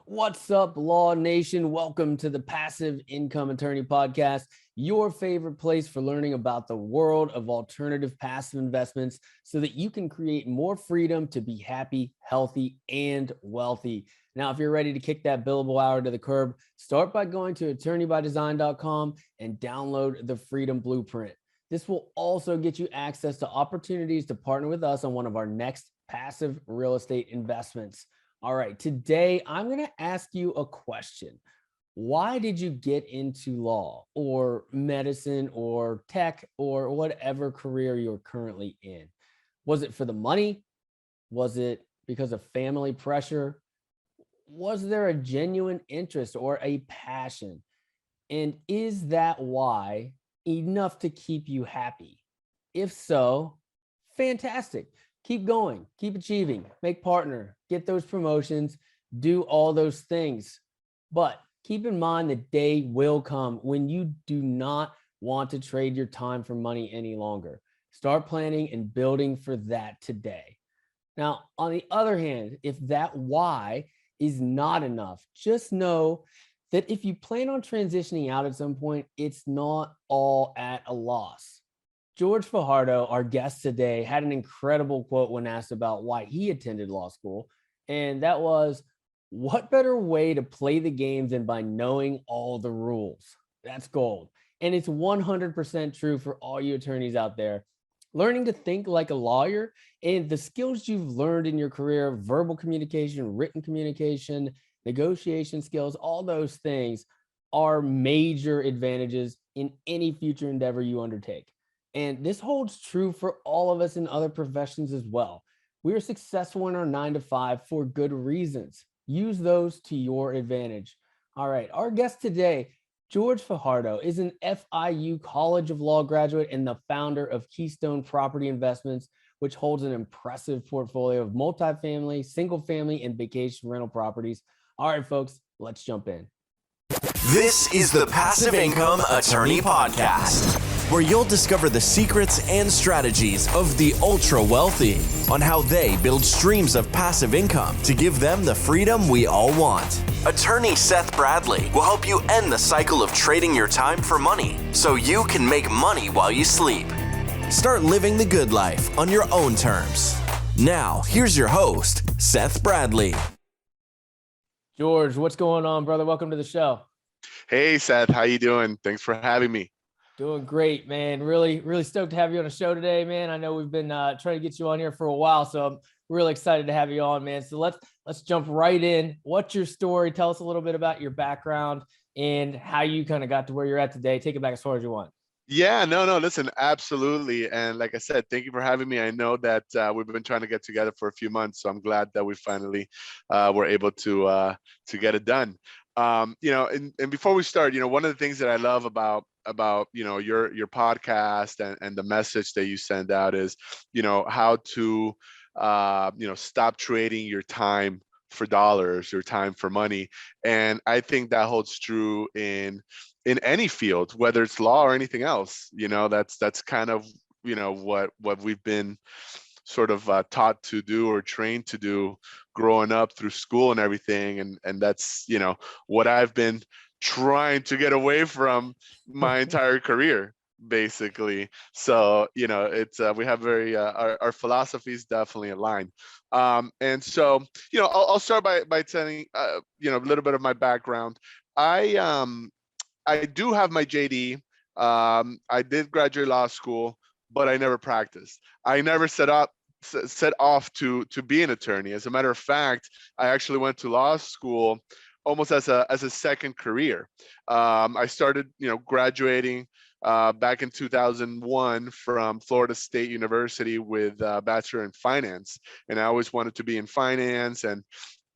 What's up, Law Nation? Welcome to the Passive Income Attorney Podcast, your favorite place for learning about the world of alternative passive investments so that you can create more freedom to be happy, healthy, and wealthy. Now, if you're ready to kick that billable hour to the curb, start by going to attorneybydesign.com and download the Freedom Blueprint. This will also get you access to opportunities to partner with us on one of our next passive real estate investments. All right, today I'm going to ask you a question. Why did you get into law or medicine or tech or whatever career you're currently in? Was it for the money? Was it because of family pressure? Was there a genuine interest or a passion? And is that why enough to keep you happy? If so, fantastic. Keep going, keep achieving, make partner, get those promotions, do all those things. But keep in mind the day will come when you do not want to trade your time for money any longer. Start planning and building for that today. Now, on the other hand, if that why is not enough, just know that if you plan on transitioning out at some point, it's not all at a loss. Jorge Fajardo, our guest today, had an incredible quote when asked about why he attended law school. And that was, what better way to play the game than by knowing all the rules? That's gold. And it's 100% true for all you attorneys out there. Learning to think like a lawyer and the skills you've learned in your career, verbal communication, written communication, negotiation skills, all those things are major advantages in any future endeavor you undertake. And this holds true for all of us in other professions as well. We are successful in our 9 to 5 for good reasons. Use those to your advantage. All right, our guest today, Jorge Fajardo, is an FIU College of Law graduate and the founder of Keystone Property Investments, which holds an impressive portfolio of multifamily, single family, and vacation rental properties. All right, folks, let's jump in. This is the Passive Income Attorney Podcast, where you'll discover the secrets and strategies of the ultra wealthy on how they build streams of passive income to give them the freedom we all want. Attorney Seth Bradley will help you end the cycle of trading your time for money so you can make money while you sleep. Start living the good life on your own terms. Now, here's your host, Seth Bradley. Jorge, what's going on, brother? Welcome to the show. Hey, Seth, how you doing? Thanks for having me. Doing great, man. Really stoked to have you on the show today, man. I know we've been trying to get you on here for a while, so I'm really excited to have you on, man. So let's jump right in. What's your story? Tell us a little bit about your background and how you kind of got to where you're at today. Take it back as far as you want. Yeah, no, listen, absolutely. And like I said, thank you for having me. I know that we've been trying to get together for a few months, so I'm glad that we finally were able to get it done. And before we start, one of the things that I love about your podcast and the message that you send out is how to stop trading your time for dollars, your time for money. And I think that holds true in any field, whether it's law or anything else. That's kind of what we've been sort of taught to do or trained to do growing up through school and everything. And that's, what I've been trying to get away from my entire career, basically. So, it's, we have our philosophies definitely align. And so, I'll start by telling, a little bit of my background. I do have my JD. I did graduate law school, but I never practiced. I never set off to be an attorney. As a matter of fact, I actually went to law school almost as a second career. I started, graduating back in 2001 from Florida State University with a bachelor in finance, and I always wanted to be in finance and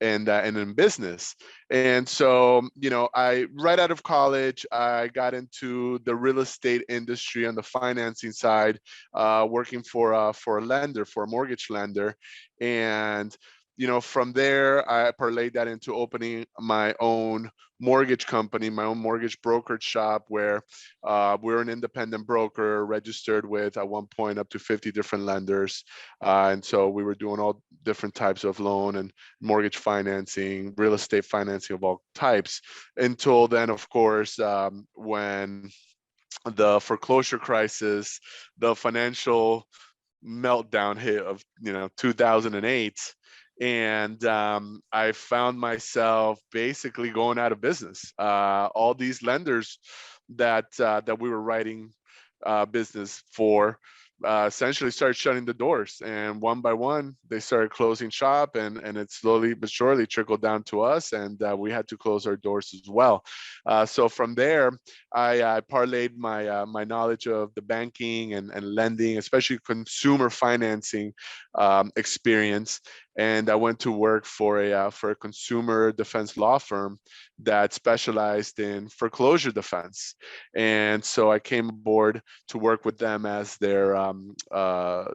in business. And so, I right out of college, I got into the real estate industry on the financing side, working for a lender, for a mortgage lender. And From there, I parlayed that into opening my own mortgage company, my own mortgage brokerage shop, where we're an independent broker registered with, at one point, up to 50 different lenders. And so we were doing all different types of loan and mortgage financing, real estate financing of all types, until then, of course, when the foreclosure crisis, the financial meltdown hit of 2008, and I found myself basically going out of business. All these lenders that we were writing business for essentially started shutting the doors, and one by one they started closing shop, and it slowly but surely trickled down to us, and we had to close our doors as well. So from there, I parlayed my knowledge of the banking and lending, especially consumer financing experience, and I went to work for a consumer defense law firm that specialized in foreclosure defense. And so I came aboard to work with them as their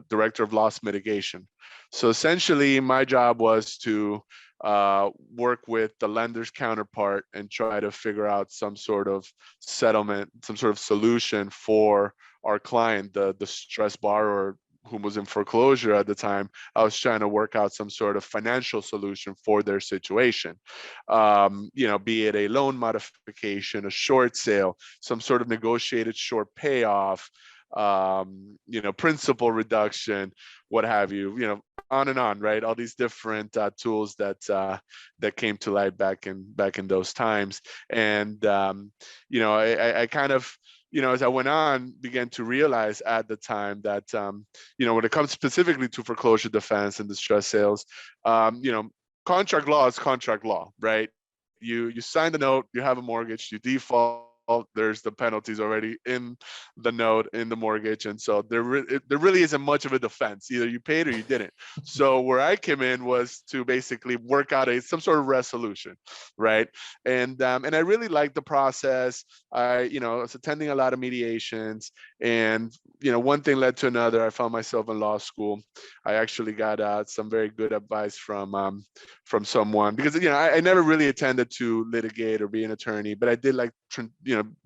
director of loss mitigation. So essentially, my job was to work with the lender's counterpart and try to figure out some sort of settlement, some sort of solution for our client, the stressed borrower who was in foreclosure at the time. I was trying to work out some sort of financial solution for their situation. Be it a loan modification, a short sale, some sort of negotiated short payoff, principal reduction, what have you, on and on, right? All these different tools that came to light back in those times. And I kind of, as I went on, began to realize at the time that when it comes specifically to foreclosure defense and distress sales, contract law is contract law, right? You sign the note, you have a mortgage, you default, there's the penalties already in the note, in the mortgage, and so there really isn't much of a defense. Either you paid or you didn't. So where I came in was to basically work out some sort of resolution, right? And I really liked the process. I was attending a lot of mediations, and one thing led to another. I found myself in law school. I actually got some very good advice from someone, because I never really intended to litigate or be an attorney, but I did like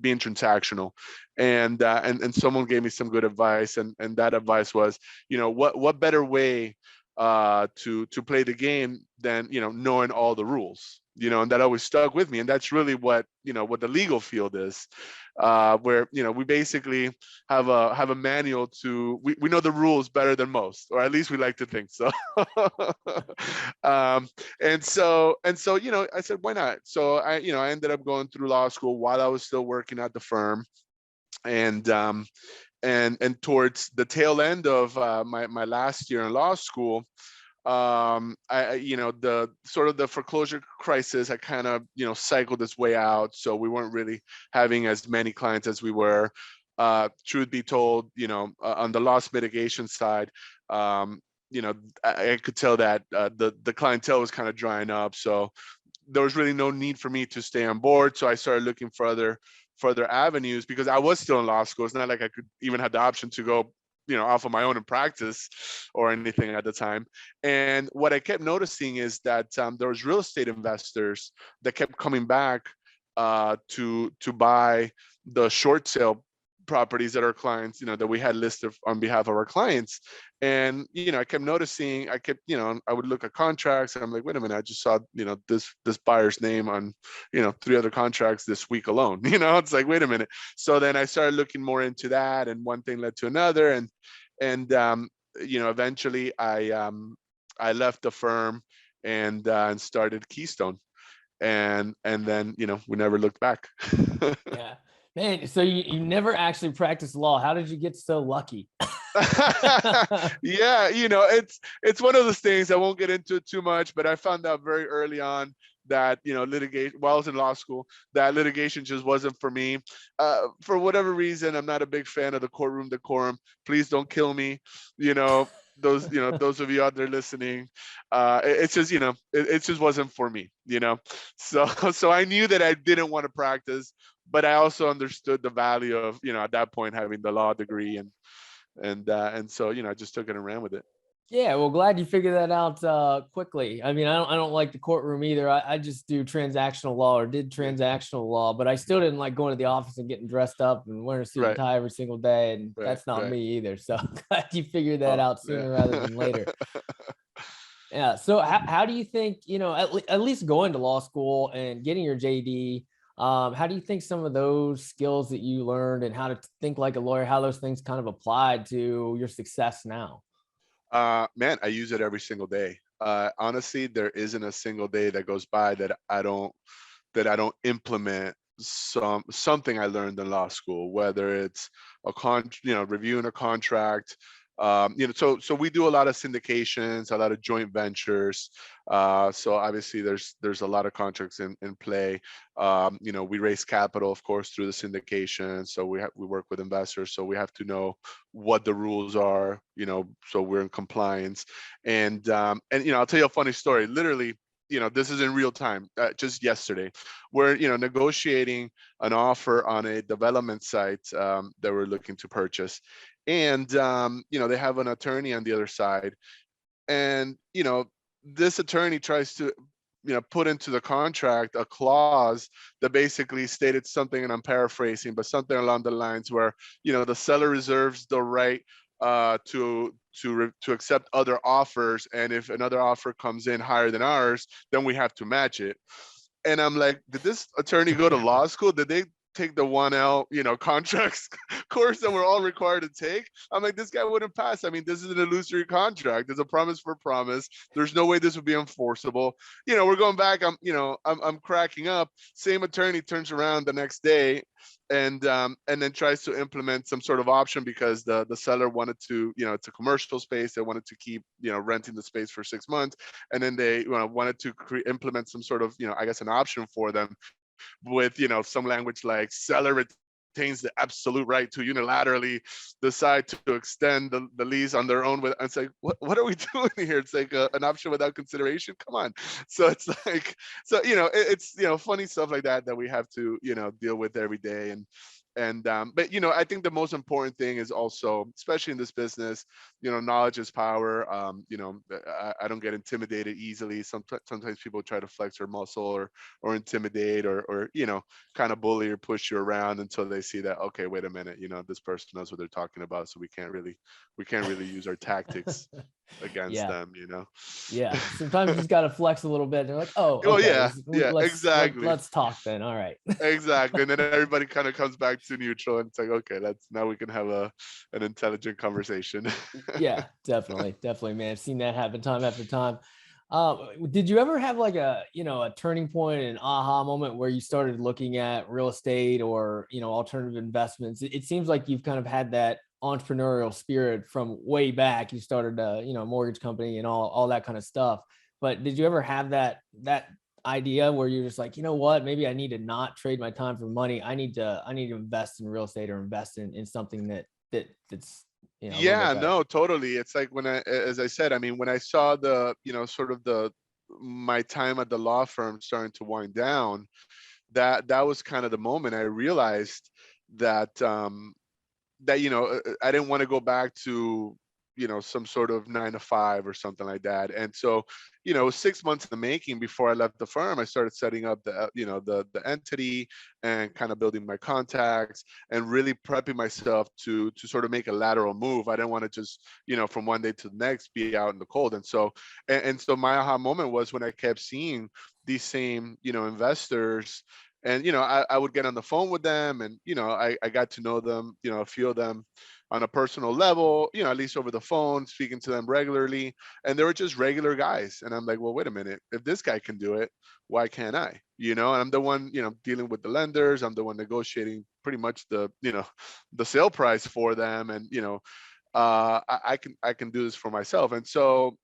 being transactional, and someone gave me some good advice, and that advice was, what better way to play the game than knowing all the rules, and that always stuck with me. And that's really what the legal field is, where we basically have a manual to, we know the rules better than most, or at least we like to think so. And so I said, why not? So I ended up going through law school while I was still working at the firm, and towards the tail end of my last year in law school, the sort of the foreclosure crisis had kind of cycled its way out, so we weren't really having as many clients as we were. Truth be told, on the loss mitigation side, I could tell that the clientele was kind of drying up, so there was really no need for me to stay on board. So I started looking for other avenues, because I was still in law school. It's not like I could even have the option to go off of my own in practice or anything at the time. And what I kept noticing is that there was real estate investors that kept coming back to buy the short sale properties that our clients, that we had listed on behalf of our clients. And I kept noticing, I would look at contracts, and I'm like, wait a minute, I just saw this buyer's name on 3 other contracts this week alone. It's like, wait a minute. So then I started looking more into that, and one thing led to another, and eventually I left the firm and started Keystone, and then we never looked back. Yeah, man. So you never actually practiced law. How did you get so lucky? Yeah, it's one of those things. I won't get into it too much, but I found out very early on that litigation, while I was in law school, that litigation just wasn't for me. For whatever reason, I'm not a big fan of the courtroom decorum. Please don't kill me. Those of you out there listening, it's just it just wasn't for me. So I knew that I didn't want to practice, but I also understood the value of at that point having the law degree, and so I just took it and ran with it. Yeah, well, glad you figured that out quickly. I mean, I don't like the courtroom either. I just do transactional law or did Yeah. transactional law, but I still didn't like going to the office and getting dressed up and wearing a suit and Right, tie every single day. And right, that's not right. me either. So glad you figured that Oh, out yeah. sooner rather than later. Yeah. So how do you think, at least going to law school and getting your JD, how do you think some of those skills that you learned and how to think like a lawyer, how those things kind of applied to your success now? Man, I use it every single day. Honestly, there isn't a single day that goes by that I don't implement something I learned in law school, whether it's reviewing a contract. So we do a lot of syndications, a lot of joint ventures. So obviously there's a lot of contracts in play. We raise capital, of course, through the syndication. So we work with investors. So we have to know what the rules are, so we're in compliance. And I'll tell you a funny story. Literally, this is in real time, just yesterday. We're, negotiating an offer on a development site that we're looking to purchase. And, they have an attorney on the other side. And, this attorney tries to, put into the contract a clause that basically stated something, and I'm paraphrasing, but something along the lines where, the seller reserves the right to accept other offers, and if another offer comes in higher than ours, then we have to match it. And I'm like, did this attorney go to law school? Did they take the 1L, contracts course that we're all required to take? I'm like, this guy wouldn't pass. I mean, this is an illusory contract. There's a promise for promise. There's no way this would be enforceable. We're going back. I'm cracking up. Same attorney turns around the next day and then tries to implement some sort of option because the seller wanted to, it's a commercial space. They wanted to keep, renting the space for 6 months. And then they wanted to implement some sort of, I guess, an option for them with, some language like seller retains the absolute right to unilaterally decide to extend the lease on their own. It's like, what are we doing here? It's like an option without consideration. Come on. So it's like, so, it's, funny stuff like that we have to, deal with every day. But I think the most important thing is also, especially in this business, knowledge is power. I don't get intimidated easily. Sometimes people try to flex their muscle or intimidate or kind of bully or push you around until they see that, okay, wait a minute, this person knows what they're talking about, so we can't really use our tactics against Yeah. them. Yeah. Sometimes you just got to flex a little bit. They're like, oh, Well, okay, yeah, yeah, exactly. let's talk then. All right. Exactly. And then everybody kind of comes back to neutral and it's like, okay, now we can have an intelligent conversation. Yeah, definitely. Definitely, man. I've seen that happen time after time. Did you ever have like a turning point, an aha moment where you started looking at real estate or, alternative investments? It seems like you've kind of had that entrepreneurial spirit from way back. You started a mortgage company and all that kind of stuff. But did you ever have that idea where you're just like, you know what, maybe I need to not trade my time for money. I need to invest in real estate or invest in something that's a little bit Yeah, better. no, totally. It's like as I said, I mean, when I saw sort of my time at the law firm starting to wind down, that was kind of the moment I realized that I didn't want to go back to some sort of 9 to 5 or something like that. And so it was 6 months in the making before I left the firm. I started setting up the entity and kind of building my contacts and really prepping myself to sort of make a lateral move. I didn't want to just from one day to the next be out in the cold. And so my aha moment was when I kept seeing these same investors. And I would get on the phone with them, and I got to know them, a few of them on a personal level, at least over the phone, speaking to them regularly. And they were just regular guys. And I'm like, well, wait a minute, if this guy can do it, why can't I? And I'm the one, dealing with the lenders. I'm the one negotiating pretty much the sale price for them. And I can do this for myself. And so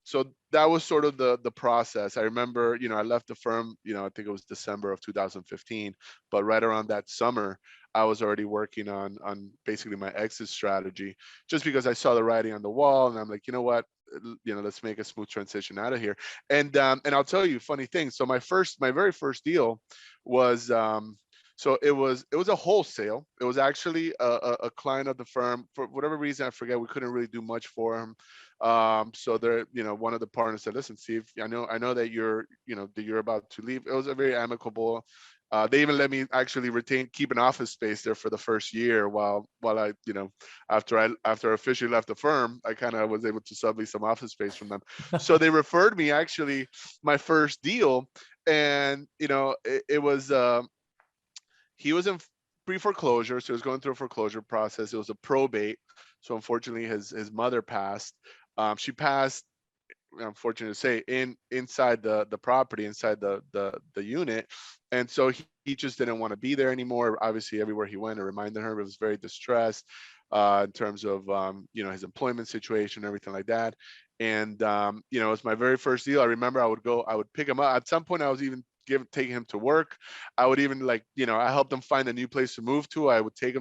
that was sort of the process. I remember, I left the firm, I think it was December of 2015, but right around that summer, I was already working on basically my exit strategy, just because I saw the writing on the wall, and I'm like, you know what, let's make a smooth transition out of here. And I'll tell you funny thing. So my very first deal was So it was a wholesale. It was actually a client of the firm. For whatever reason, I forget, we couldn't really do much for him. So there, one of the partners said, listen, Steve, I know that you're about to leave. It was a very amicable. They even let me actually keep an office space there for the first year while I, after I officially left the firm, I kind of was able to sublease some office space from them. So they referred me actually my first deal, and it was he was in pre-foreclosure, so he was going through a foreclosure process. It was a probate, so unfortunately his mother passed. She passed, I'm fortunate to say, inside the property, inside the unit, and so he just didn't want to be there anymore. Obviously, everywhere he went, it reminded her. It was very distressed in terms of his employment situation, everything like that. And it was my very first deal. I remember I would pick him up. At some point, I was even taking him to work. I would even I helped him find a new place to move to. I would pick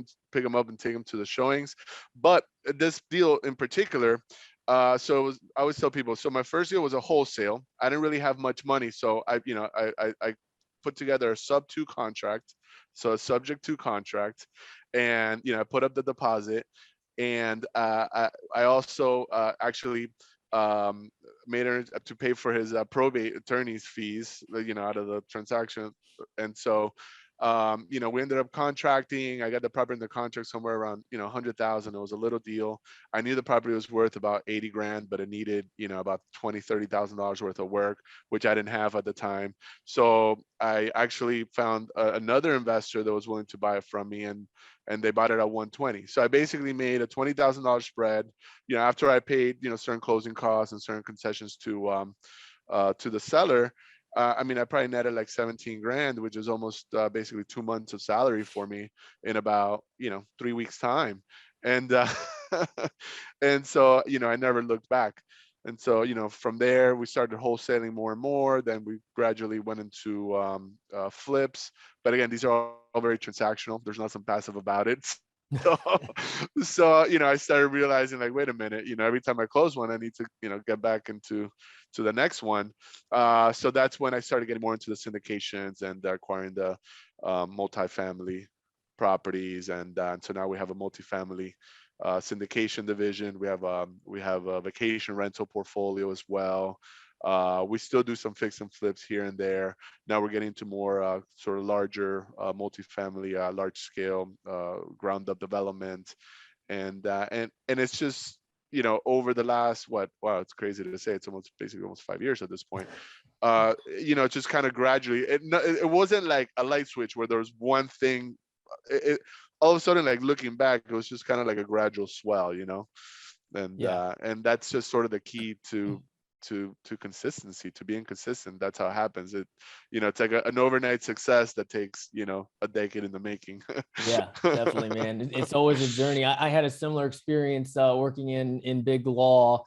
him up and take him to the showings. But this deal in particular, so it was, I always tell people, so my first deal was a wholesale. I didn't really have much money, so I put together a sub two contract, so a subject to contract, and I put up the deposit, and I also actually made her to pay for his probate attorney's fees, out of the transaction, and so we ended up contracting. I got the property in the contract somewhere around, 100,000. It was a little deal. I knew the property was worth about 80 grand, but it needed, about $20,000-$30,000 worth of work, which I didn't have at the time. So I actually found another investor that was willing to buy it from me, and they bought it at 120. So I basically made a $20,000 spread, after I paid, certain closing costs and certain concessions to the seller. I probably netted like 17 grand, which is almost basically 2 months of salary for me in about, 3 weeks time. And, and so, I never looked back. And so, from there, we started wholesaling more and more. Then we gradually went into flips. But again, these are all very transactional. There's nothing passive about it. So, I started realizing, like, wait a minute, every time I close one, I need to, get back into the next one. So that's when I started getting more into the syndications and acquiring the multifamily properties. And so now we have a multifamily syndication division. We have a vacation rental portfolio as well. We still do some fix and flips here and there. Now we're getting to more sort of larger multifamily, large scale ground up development, and it's just over the last it's crazy to say, it's almost 5 years at this point. Just kind of gradually. It wasn't like a light switch where there was one thing. All of a sudden, like looking back, it was just kind of like a gradual swell, and that's just sort of the key to consistency, to being consistent. That's how it happens. It's like an overnight success that takes a decade in the making. Yeah, definitely, man. It's always a journey. I had a similar experience working in big law,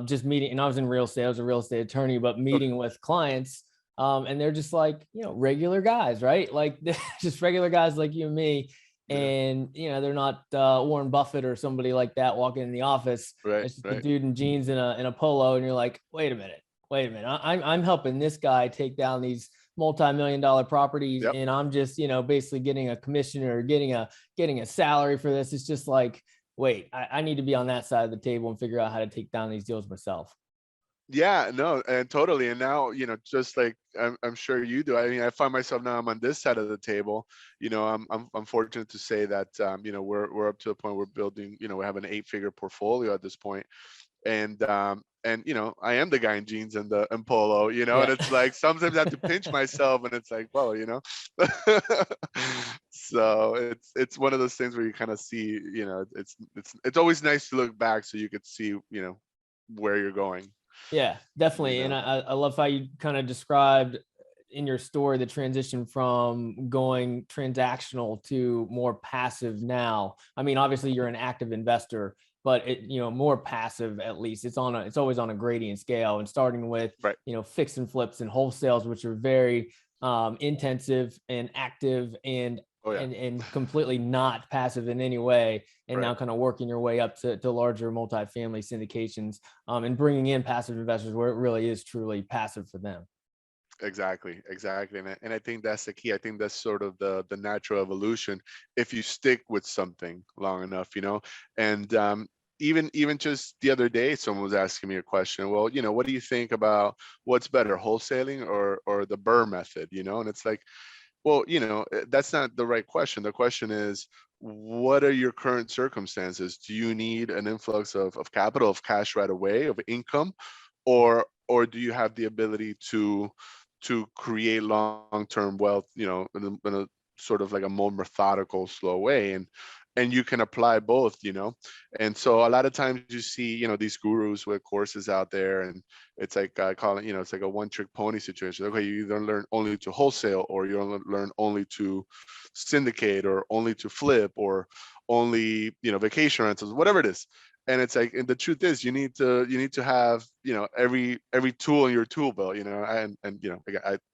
just meeting, and I was in real estate. I was a real estate attorney, but meeting with clients, and they're just like regular guys, right? Like just regular guys like you and me. And they're not Warren Buffett or somebody like that walking in the office. Right, it's just right. a dude in jeans and a polo, and you're like, wait a minute. I'm helping this guy take down these multi-million-dollar properties, Yep. and I'm just basically getting a commission or getting a salary for this. It's just like, wait, I need to be on that side of the table and figure out how to take down these deals myself. Yeah, no, and totally. And now, just like I'm sure you do. I find myself now I'm on this side of the table. I'm fortunate to say that we're up to the point we're building. We have an 8-figure portfolio at this point, and I am the guy in jeans and polo. Yeah. And it's like sometimes I have to pinch myself, and it's like, well, so it's one of those things where you kind of see, it's always nice to look back so you could see, where you're going. Yeah, definitely. And I love how you kind of described in your story the transition from going transactional to more passive now. Obviously you're an active investor, but more passive, at least it's always on a gradient scale, and starting with, right. Fix and flips and wholesales, which are very intensive and active and and completely not passive in any way. And right. Now kind of working your way up to larger multifamily syndications, and bringing in passive investors where it really is truly passive for them. Exactly. And I think that's the key. I think that's sort of the natural evolution if you stick with something long enough, And even just the other day, someone was asking me a question. Well, what do you think about what's better, wholesaling or the Burr method, And it's like, well, that's not the right question. The question is, what are your current circumstances? Do you need an influx of capital, of cash right away, of income, or do you have the ability to create long-term wealth, in a sort of like a more methodical, slow way, and you can apply both, And so a lot of times you see, these gurus with courses out there, and it's like I call it, it's like a one-trick pony situation. Okay, you either learn only to wholesale, or you learn only to syndicate, or only to flip, or only, vacation rentals, whatever it is. And it's like, and the truth is, you need to have, every tool in your tool belt, and I'm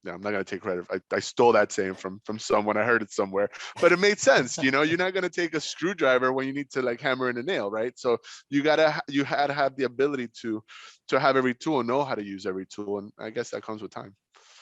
not gonna take credit. I stole that saying from someone. I heard it somewhere, but it made sense. You're not gonna take a screwdriver when you need to like hammer in a nail, right? So you had to have the ability to have every tool and know how to use every tool, and I guess that comes with time.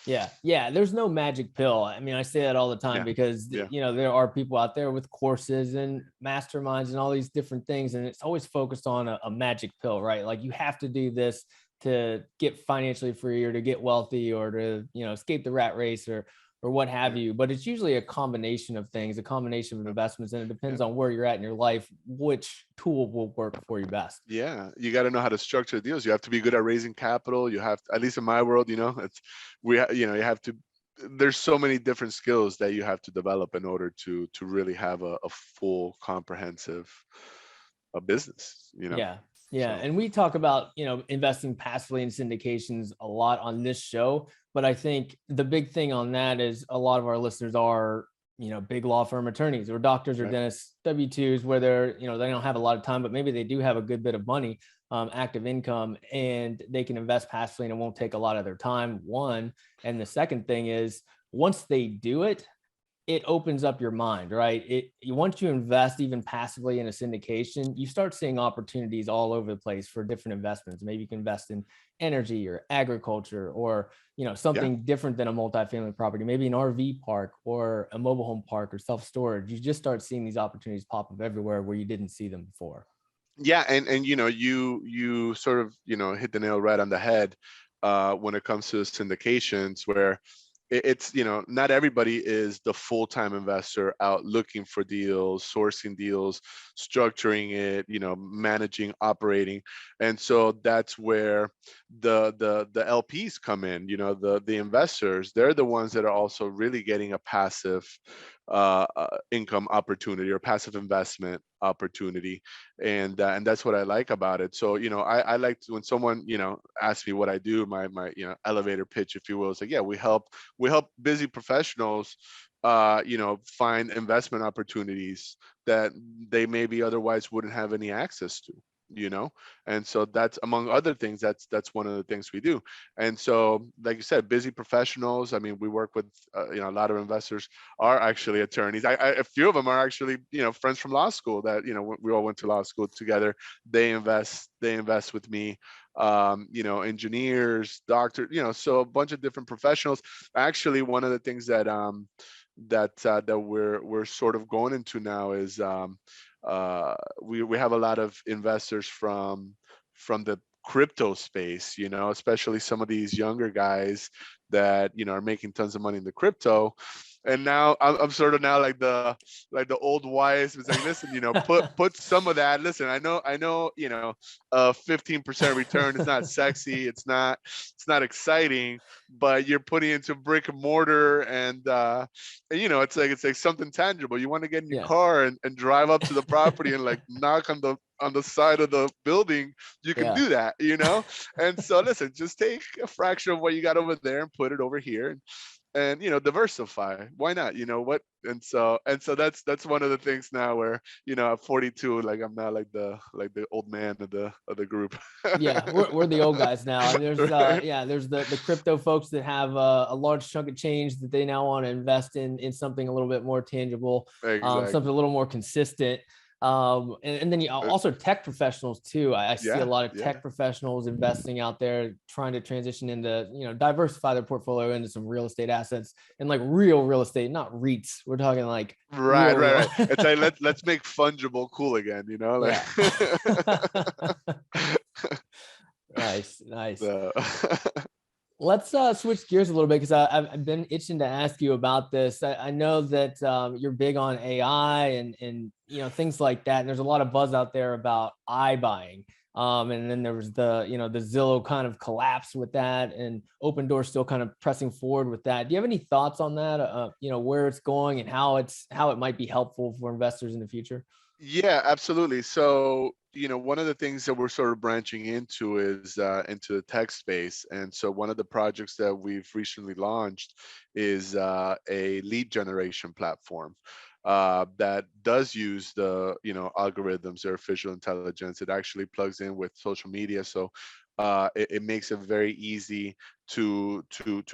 Yeah. There's no magic pill. I mean, I say that all the time Yeah. because, Yeah. there are people out there with courses and masterminds and all these different things. And it's always focused on a magic pill, right? Like you have to do this to get financially free or to get wealthy or to, escape the rat race or what have Yeah. you. But it's usually a combination of things, a combination of investments. And it depends on where you're at in your life, which tool will work for you best. Yeah, you got to know how to structure deals. You have to be good at raising capital. You have, at least in my world, it's you have to. There's so many different skills that you have to develop in order to really have a full, comprehensive business. Yeah. Yeah. So And we talk about, investing passively in syndications a lot on this show. But I think the big thing on that is a lot of our listeners are, big law firm attorneys or doctors or right. dentists, W-2s, where they're, they don't have a lot of time, but maybe they do have a good bit of money, active income, and they can invest passively and it won't take a lot of their time. One. And the second thing is once they do it, it opens up your mind, right? Once you invest even passively in a syndication, you start seeing opportunities all over the place for different investments. Maybe you can invest in energy or agriculture or, something different than a multifamily property, maybe an RV park or a mobile home park or self-storage. You just start seeing these opportunities pop up everywhere where you didn't see them before. Yeah, and you sort of hit the nail right on the head when it comes to syndications, where it's not everybody is the full-time investor out looking for deals, sourcing deals, structuring it, managing, operating. And so that's where the LPs come in, the investors. They're the ones that are also really getting a passive income opportunity or passive investment opportunity, and that's what I like about it. So I like to, when someone asks me what I do, my elevator pitch, if you will, is like, yeah, we help busy professionals find investment opportunities that they maybe otherwise wouldn't have any access to, and so that's, among other things, that's one of the things we do. And so, like you said, busy professionals, I mean, we work with a lot of investors are actually attorneys. A few of them are actually friends from law school that we all went to law school together. They invest with me. Engineers, doctors, so a bunch of different professionals. Actually, one of the things that that we're sort of going into now is we have a lot of investors from the crypto space, especially some of these younger guys that are making tons of money in the crypto. And now I'm sort of now like the old wise. It's like, listen, put some of that. Listen, I know, 15% return is not sexy. It's not exciting, but you're putting into brick and mortar, and it's like something tangible. You want to get in your car and drive up to the property and like knock on the side of the building. You can do that, And so listen, just take a fraction of what you got over there and put it over here, and diversify. Why not? What? And so that's one of the things now where at 42, like I'm not like the old man of the group. Yeah, we're the old guys now. And there's Right. there's the crypto folks that have a large chunk of change that they now want to invest in something a little bit more tangible, something a Exactly. little more consistent. And then you also tech professionals too. I see a Yeah, lot of yeah. tech professionals investing out there, trying to transition into, diversify their portfolio into some real estate assets, and like real estate, not REITs. We're talking like Right, real. right, right. It's like let's make fungible cool again, like Yeah. Nice, nice. so, Let's switch gears a little bit, because I've been itching to ask you about this. I know that you're big on AI and things like that, and there's a lot of buzz out there about iBuying. And then there was the Zillow kind of collapse with that, and Open Door still kind of pressing forward with that. Do you have any thoughts on that? Where it's going and how it might be helpful for investors in the future? Yeah, absolutely. So, one of the things that we're sort of branching into is into the tech space. And so one of the projects that we've recently launched is a lead generation platform that does use the, algorithms, artificial intelligence. It actually plugs in with social media. So it makes it very easy to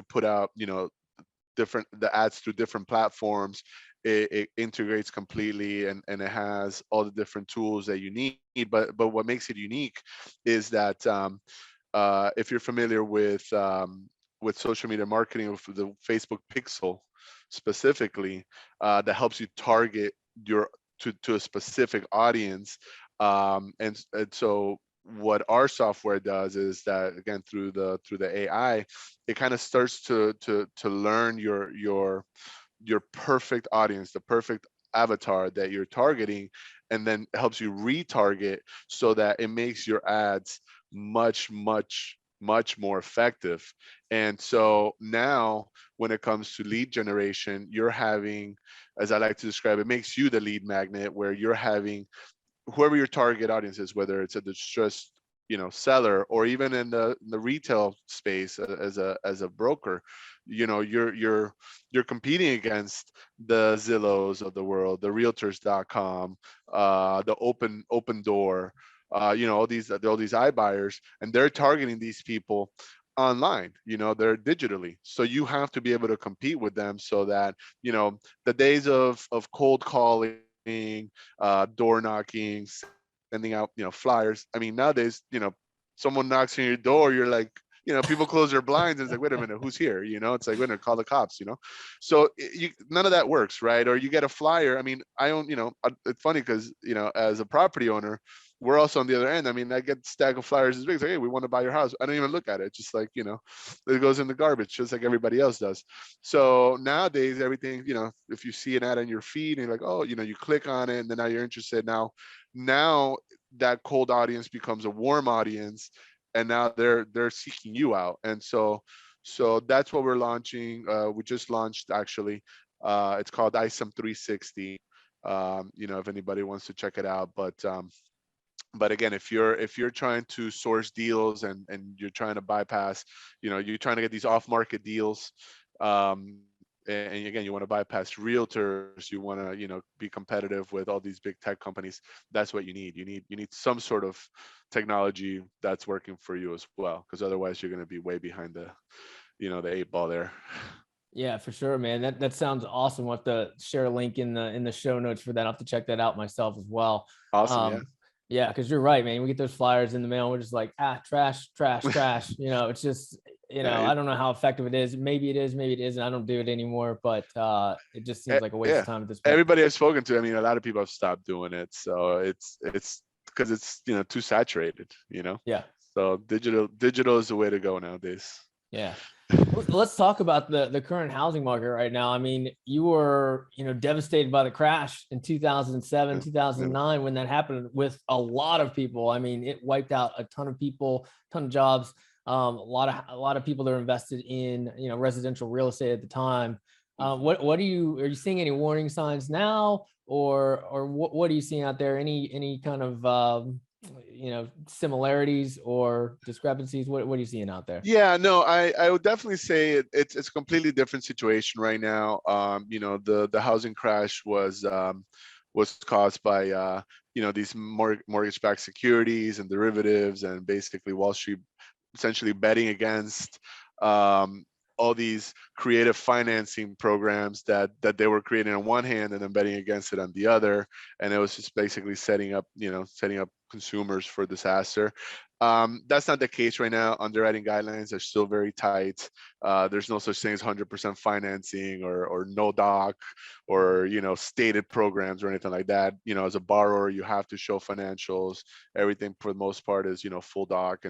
put out, the ads through different platforms. It integrates completely, and it has all the different tools that you need. But what makes it unique is that if you're familiar with social media marketing, with the Facebook pixel specifically, that helps you target your to a specific audience. And so what our software does is that, again, through the AI, it kind of starts to learn your perfect audience, the perfect avatar that you're targeting, and then helps you retarget so that it makes your ads much more effective. And so now when it comes to lead generation, you're having, as I like to describe, it makes you the lead magnet, where you're having whoever your target audience is, whether it's a distressed seller, or even in the retail space, as a broker, you're competing against the Zillows of the world, the realtors.com, the open door, all these iBuyers, and they're targeting these people online. They're digitally, so you have to be able to compete with them, so that the days of cold calling, door knocking, sending out flyers. I mean, nowadays, someone knocks on your door, you're like, people close their blinds, and it's like, wait a minute, who's here? It's like, wait a minute, call the cops. So none of that works, right? Or you get a flyer. I mean, I own, it's funny because as a property owner, we're also on the other end. I mean, I get a stack of flyers as big as, like, hey, we want to buy your house. I don't even look at it. Just like, it goes in the garbage, just like everybody else does. So nowadays, everything, if you see an ad on your feed and you're like, oh, you click on it, and then now you're interested. Now that cold audience becomes a warm audience, and now they're seeking you out. And so that's what we're launching. We just launched, actually. It's called ISOM 360. If anybody wants to check it out. But again, if you're trying to source deals, and you're trying to bypass, you're trying to get these off-market deals, and again, you want to bypass realtors, you want to be competitive with all these big tech companies, that's what you need. You need some sort of technology that's working for you as well, because otherwise you're going to be way behind the 8 ball there. Yeah, for sure, man. That sounds awesome. We'll have to share a link in the show notes for that. I'll have to check that out myself as well. Awesome. Yeah. Yeah, because you're right, man. We get those flyers in the mail, and we're just like, trash. It's just, I don't know how effective it is. Maybe it is, maybe it isn't. I don't do it anymore, but it just seems like a waste of time at this point. Everybody I've spoken to, I mean, a lot of people have stopped doing it. So it's because it's too saturated. Yeah. So digital is the way to go nowadays. Yeah. Let's talk about the current housing market right now. I mean, you were, devastated by the crash in 2007, 2009, when that happened with a lot of people. I mean, it wiped out a ton of people, ton of jobs, a lot of people that are invested in, residential real estate at the time. Are you seeing any warning signs now, or what are you seeing out there? Any kind of similarities or discrepancies? What are you seeing out there? Yeah, no, I would definitely say it's a completely different situation right now. The housing crash was caused by these mortgage-backed securities and derivatives, and basically Wall Street essentially betting against all these creative financing programs that they were creating on one hand and then betting against it on the other, and it was just basically setting up consumers for disaster. That's not the case right now. Underwriting guidelines are still very tight. There's no such thing as 100% financing or no doc or stated programs or anything like that. As a borrower, you have to show financials. Everything for the most part is full doc,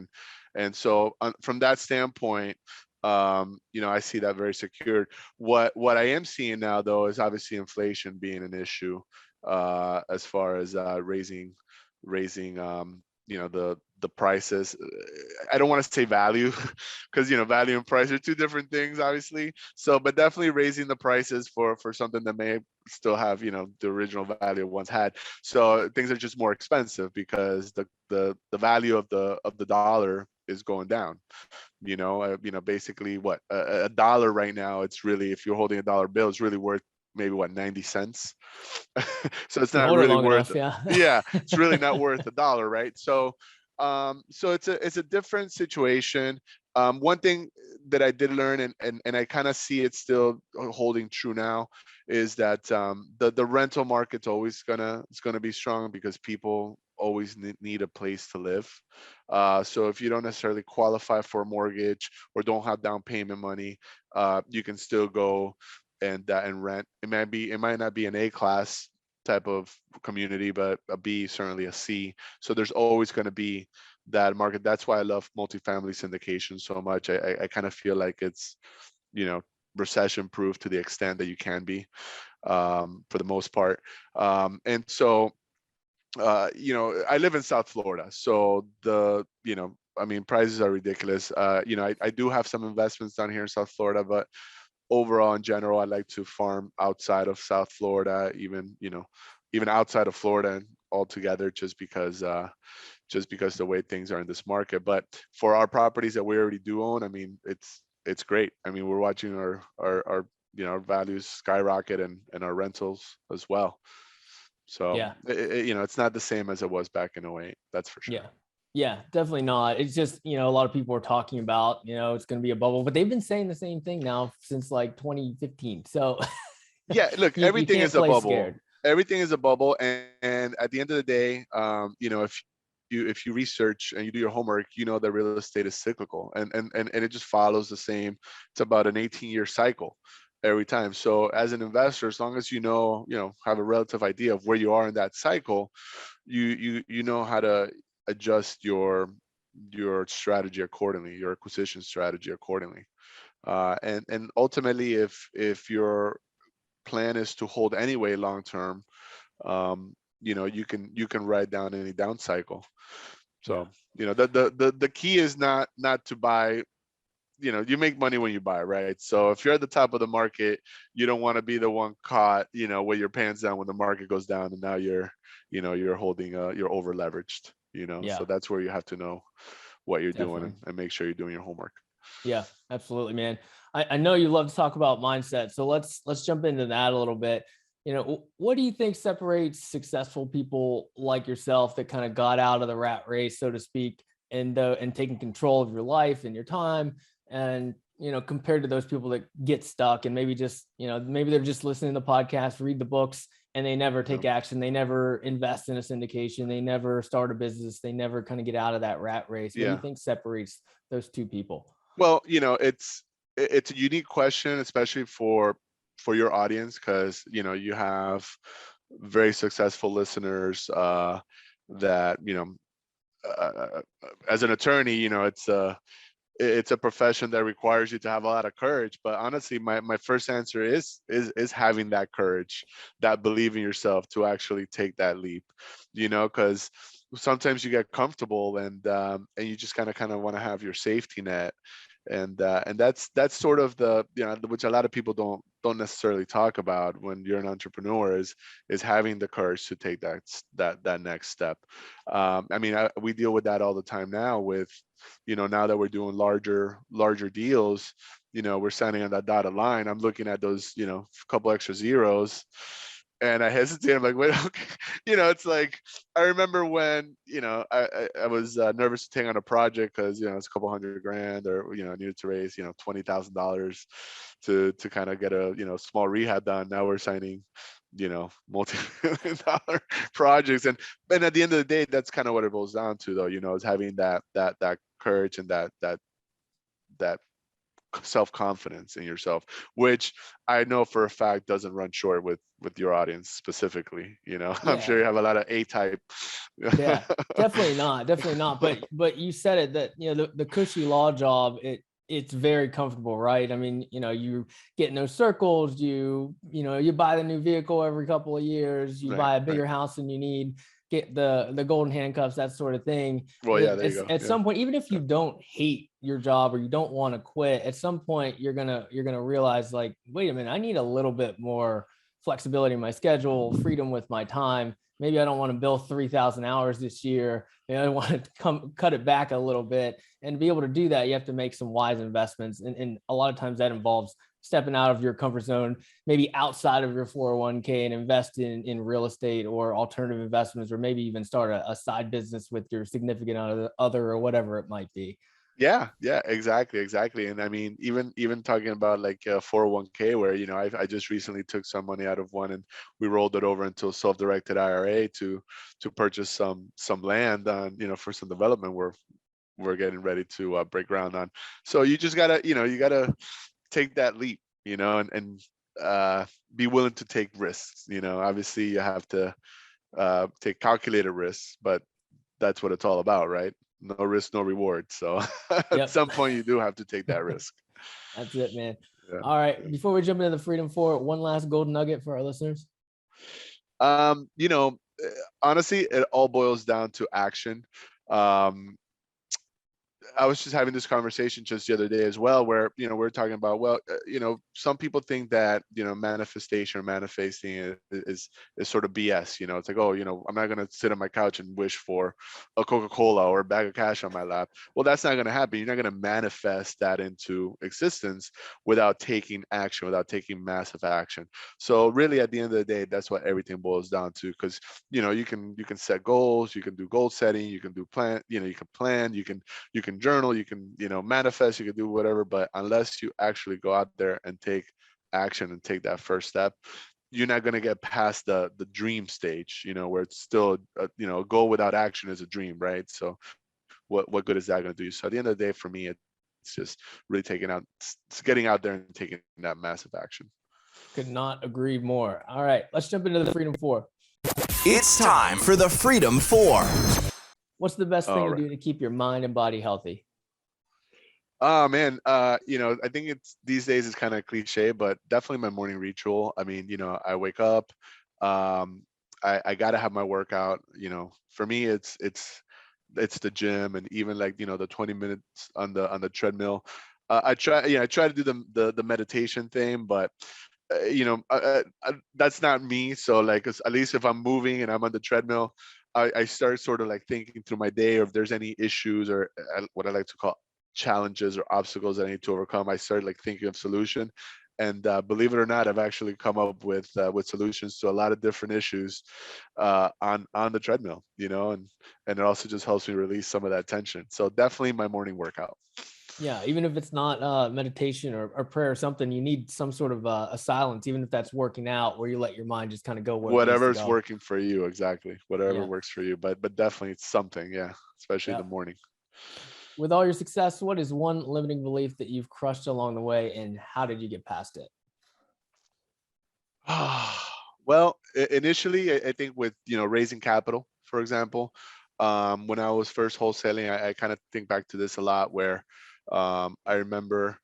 and so from that standpoint, I see that very secured. What I am seeing now, though, is obviously inflation being an issue as far as raising the prices. I don't want to say value because value and price are two different things, obviously. So, but definitely raising the prices for something that may still have the original value it once had. So things are just more expensive because the value of the dollar is going down. Basically what a dollar right now, it's really, if you're holding a dollar bill, it's really worth maybe 90 cents. So it's You not hold it really long worth enough, yeah. yeah, it's really not worth a dollar, right? So it's a different situation. One thing that I did learn, and I kind of see it still holding true now, is that the rental market's always gonna be strong because people always need a place to live. So if you don't necessarily qualify for a mortgage or don't have down payment money, you can still go and rent. It might not be an A class type of community, but a B, certainly a C. So there's always going to be that market. That's why I love multifamily syndication so much. I kind of feel like it's recession proof to the extent that you can be, for the most part. And so I live in South Florida, so prices are ridiculous. I do have some investments down here in South Florida, but overall, in general, I like to farm outside of South Florida, even outside of Florida and altogether, just because the way things are in this market. But for our properties that we already do own, it's great. We're watching our values skyrocket and our rentals as well. So Yeah. it's not the same as it was back in 08. That's for sure. Yeah. Yeah, definitely not. It's just, a lot of people are talking about, it's going to be a bubble, but they've been saying the same thing now since like 2015. So yeah, look, you everything can't is a play bubble. scared. Everything is a bubble. And at the end of the day, if you research and you do your homework, that real estate is cyclical, and it just follows the same. It's about an 18-year cycle every time. So as an investor, as long as have a relative idea of where you are in that cycle, you know how to adjust your strategy accordingly, your acquisition strategy accordingly. And ultimately, if your plan is to hold anyway long term, you can ride down any down cycle. So the key is not to buy. You make money when you buy, right? So if you're at the top of the market, you don't want to be the one caught with your pants down when the market goes down, and now you're holding you're over leveraged. Yeah, So that's where you have to know what you're definitely. doing and make sure you're doing your homework. Yeah, absolutely, man. I know you love to talk about mindset, so let's jump into that a little bit. What do you think separates successful people like yourself that kind of got out of the rat race, so to speak, and taking control of your life and your time, and compared to those people that get stuck and maybe just maybe they're just listening to the podcast, read the books, and they never take action, they never invest in a syndication, they never start a business, they never kind of get out of that rat race. What do you think separates those two people? Well, it's a unique question, especially for your audience, because you have very successful listeners that as an attorney, it's a profession that requires you to have a lot of courage. But honestly, my first answer is having that courage, that believe in yourself to actually take that leap. Because sometimes you get comfortable and you just kind of want to have your safety net. And that's sort of the which a lot of people don't necessarily talk about when you're an entrepreneur, is having the courage to take that next step. We deal with that all the time now with now that we're doing larger deals. We're signing on that dotted line. I'm looking at those couple extra zeros, And I hesitated. I'm like, wait, okay. It's like, I remember when, I was nervous to take on a project because, it's a couple $100,000, or, I needed to raise, $20,000 to kind of get a, small rehab done. Now we're signing, multi-million dollar projects. And at the end of the day, that's kind of what it boils down to, though, is having that courage and that self-confidence in yourself, which I know for a fact doesn't run short with your audience specifically. I'm Yeah. sure you have a lot of A-type. Yeah, definitely not. Definitely not. But you said it, that, the cushy law job, it's very comfortable, right? I mean, you get in those circles, you buy the new vehicle every couple of years, you Right, buy a right. bigger house than you need, get the golden handcuffs, that sort of thing. Well, yeah, there you go. At Yeah. some point, even if you don't hate your job or you don't want to quit, at some point you're gonna realize, like, wait a minute, I need a little bit more flexibility in my schedule, freedom with my time. Maybe I don't want to bill 3,000 hours this year. Maybe I want to cut it back a little bit. And to be able to do that, you have to make some wise investments. And a lot of times that involves stepping out of your comfort zone, maybe outside of your 401k, and invest in real estate or alternative investments, or maybe even start a side business with your significant other or whatever it might be. Yeah, exactly. And I mean, even talking about like 401k, where I just recently took some money out of one and we rolled it over into a self-directed IRA to purchase some land on, for some development we're getting ready to break ground on. So you just gotta, you gotta take that leap, and be willing to take risks. Obviously you have to take calculated risks, but that's what it's all about, right? No risk, no reward. So at Yep. some point you do have to take that risk. That's it, man. Yeah. All right. Before we jump into the Freedom 4, one last golden nugget for our listeners. Um, you know, honestly, it all boils down to action. Um, I was just having this conversation just the other day as well, where, we're talking about, well, some people think that, manifestation or manifesting is sort of BS. It's like, oh, I'm not going to sit on my couch and wish for a Coca-Cola or a bag of cash on my lap. Well, that's not going to happen. You're not going to manifest that into existence without taking action, without taking massive action. So really, at the end of the day, that's what everything boils down to. Because, you can set goals, you can do goal setting, you can do plan, you can plan, you can journal, you can, manifest, you can do whatever, but unless you actually go out there and take action and take that first step, you're not going to get past the dream stage, where it's still, a goal without action is a dream, right? So what good is that going to do? So at the end of the day, for me, it's just really getting out there and taking that massive action. Could not agree more. All right, let's jump into the Freedom 4. It's time for the Freedom 4. What's the best thing All to right. do to keep your mind and body healthy? Oh man, I think it's these days it's kind of cliche, but definitely my morning ritual. I mean, I wake up, I gotta have my workout. For me, it's the gym, and even like the 20 minutes on the treadmill. I try to do the meditation thing, but that's not me. So like, at least if I'm moving and I'm on the treadmill, I start sort of like thinking through my day, or if there's any issues or what I like to call challenges or obstacles that I need to overcome. I start like thinking of solution, and believe it or not, I've actually come up with solutions to a lot of different issues on the treadmill. And it also just helps me release some of that tension. So definitely my morning workout. Yeah, even if it's not meditation or prayer or something, you need some sort of a silence, even if that's working out, where you let your mind just kind of go where it needs to Whatever's go. working for you, exactly. Whatever Yeah. works for you, but definitely it's something, yeah, especially in Yeah. the morning. With all your success, what is one limiting belief that you've crushed along the way, and how did you get past it? Well, initially, I think with raising capital, for example, when I was first wholesaling, I kind of think back to this a lot, where I remember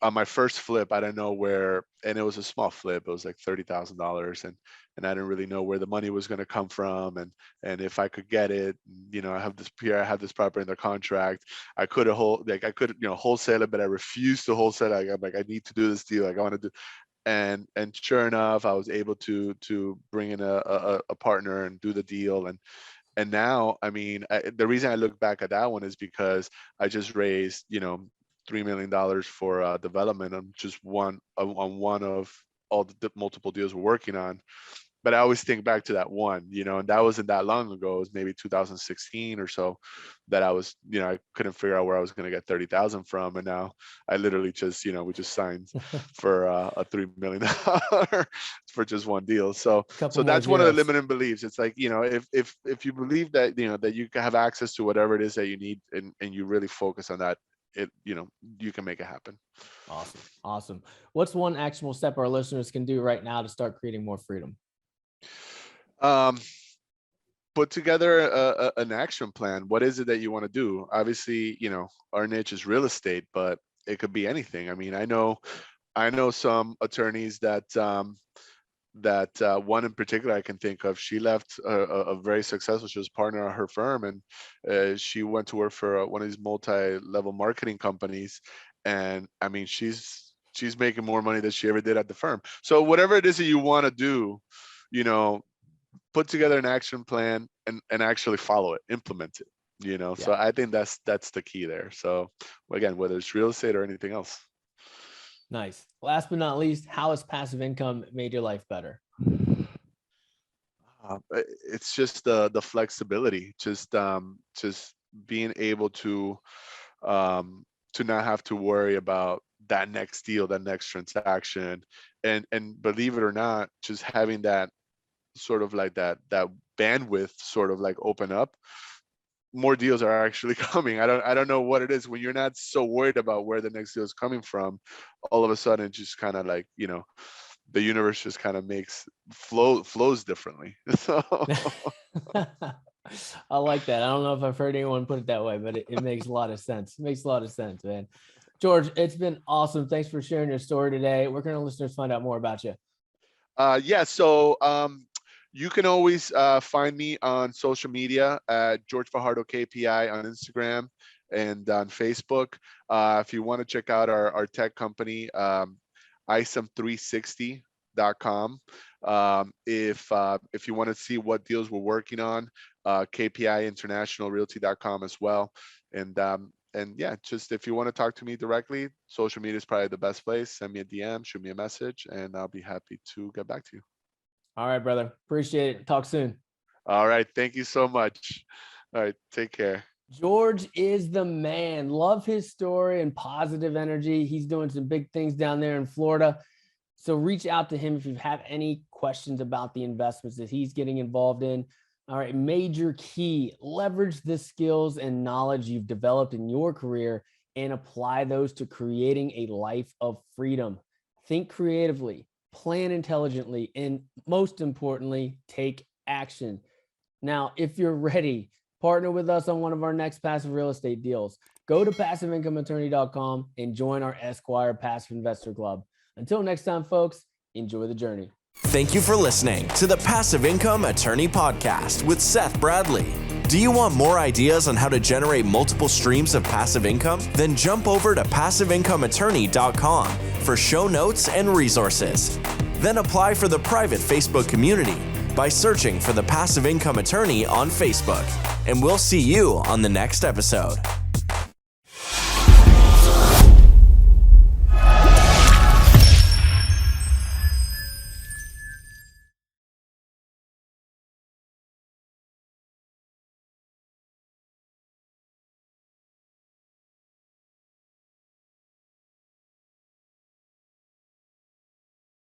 on my first flip, I didn't know where, and it was a small flip. It was like $30,000, and I didn't really know where the money was going to come from, and if I could get it. I have this property in the contract. I could wholesale it, but I refused to wholesale it. I'm like, I need to do this deal. Like, I want to do. And sure enough, I was able to bring in a partner and do the deal. And now, I mean, the reason I look back at that one is because I just raised $3 million for development on just one of all the multiple deals we're working on. But I always think back to that one, and that wasn't that long ago. It was maybe 2016 or so that I was, I couldn't figure out where I was going to get 30,000 from. And now I literally just, we just signed for a $3 million for just one deal. So that's one of the limiting beliefs. It's like, if you believe that, that you can have access to whatever it is that you need and you really focus on that, you can make it happen. Awesome. What's one actionable step our listeners can do right now to start creating more freedom? Put together an action plan. What is it that you want to do? Obviously, our niche is real estate, but it could be anything. I mean, I know some attorneys that one in particular I can think of. She left a very successful. She was a partner at her firm, and she went to work for one of these multi-level marketing companies. And I mean, she's making more money than she ever did at the firm. So whatever it is that you want to do, put together an action plan and actually follow it, implement it, Yeah. So I think that's the key there. So again, whether it's real estate or anything else. Nice. Last but not least, how has passive income made your life better? It's just the flexibility, just being able to not have to worry about that next deal, that next transaction, and believe it or not, just having that sort of like that bandwidth sort of like open up. More deals are actually coming. I don't know what it is. When you're not so worried about where the next deal is coming from, all of a sudden it just kind of like, the universe just kind of flows differently. So I like that. I don't know if I've heard anyone put it that way, but it makes a lot of sense. It makes a lot of sense, man. Jorge, it's been awesome. Thanks for sharing your story today. Where can our listeners find out more about you? So you can always find me on social media at Jorge Fajardo KPI on Instagram and on Facebook. If you want to check out our tech company, isom360.com. If you want to see what deals we're working on, kpiinternationalrealty.com as well. And yeah, just if you want to talk to me directly, social media is probably the best place. Send me a DM, shoot me a message, and I'll be happy to get back to you. All right, brother. Appreciate it. Talk soon. All right. Thank you so much. All right. Take care. Jorge is the man. Love his story and positive energy. He's doing some big things down there in Florida. So reach out to him if you have any questions about the investments that he's getting involved in. All right. Major key, leverage the skills and knowledge you've developed in your career and apply those to creating a life of freedom. Think creatively, plan intelligently, and most importantly, take action. Now, if you're ready, partner with us on one of our next passive real estate deals. Go to passiveincomeattorney.com and join our Esquire Passive Investor Club. Until next time, folks, enjoy the journey. Thank you for listening to the Passive Income Attorney Podcast with Seth Bradley. Do you want more ideas on how to generate multiple streams of passive income? Then jump over to passiveincomeattorney.com for show notes and resources. Then apply for the private Facebook community by searching for the Passive Income Attorney on Facebook. And we'll see you on the next episode.